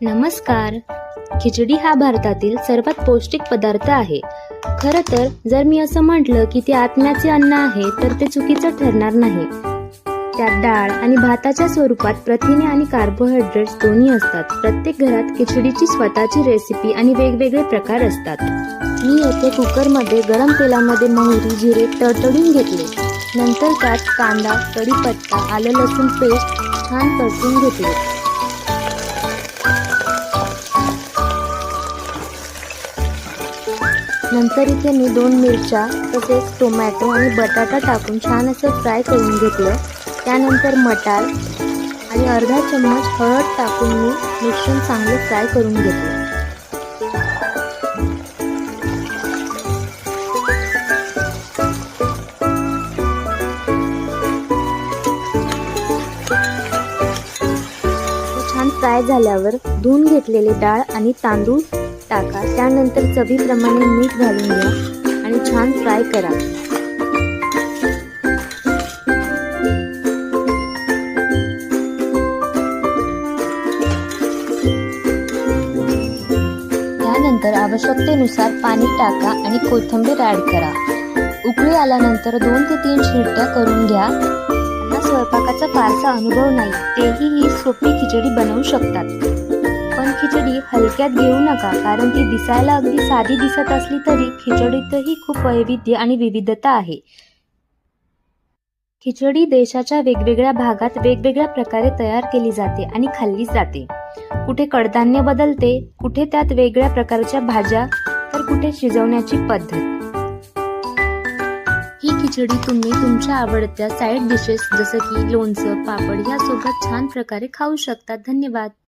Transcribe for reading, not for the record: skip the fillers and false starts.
नमस्कार. खिचडी हा भारतातील सर्वात पौष्टिक पदार्थ आहे. खरं तर जर मी असं म्हटलं की ते आत्म्याचे अन्न आहे तर ते चुकीचं ठरणार नाही. त्यात डाळ आणि भाताच्या स्वरूपात प्रथिने आणि कार्बोहायड्रेट्स दोन्ही असतात. प्रत्येक घरात खिचडीची स्वतःची रेसिपी आणि वेगवेगळे प्रकार असतात. मी येथे कुकरमध्ये गरम तेलामध्ये मोहरी जिरे तडतडून घेतले. नंतर त्यात कांदा, कढीपत्ता, आलं लसूण पेस्ट छान परतून घेतले. नंतर इथे मी 2 मिरच्या तसेच टोमॅटो आणि बटाटा टाकून छान असं फ्राय करून घेतलं. त्यानंतर मटार आणि अर्धा चम्मच हळद टाकून मी मिश्रण चांगले फ्राय करून घेतले. छान फ्राय झाल्यावर धुवून घेतलेले डाळ आणि तांदूळ टाका. त्यानंतर चवीप्रमाणे मीठ घालून घ्या आणि छान फ्राय करा. त्यानंतर आवश्यकतेनुसार पाणी टाका आणि कोथिंबीर ॲड करा. उकळी आल्यानंतर 2 ते 3 शिट्ट्या करून घ्या. हा स्वयंपाकाचा फारसा अनुभव नाही, तेही ही सोपी खिचडी बनवू शकतात. पण खिचडी हलक्यात घेऊ नका, कारण ती दिसायला अगदी साधी दिसत असली तरी खिचडीतही खूप वैविध्य आणि विविधता आहे. खिचडी देशाच्या वेगवेगळ्या भागात वेगवेगळ्या प्रकारे तयार केली जाते आणि खाल्ली जाते. कुठे कडधान्य बदलते, कुठे त्यात वेगळ्या प्रकारच्या भाज्या, तर कुठे शिजवण्याची पद्धत. ही खिचडी तुम्ही तुमच्या आवडत्या साईड डिशेस जसं की लोणचं, पापड यासोबत छान प्रकारे खाऊ शकता. धन्यवाद.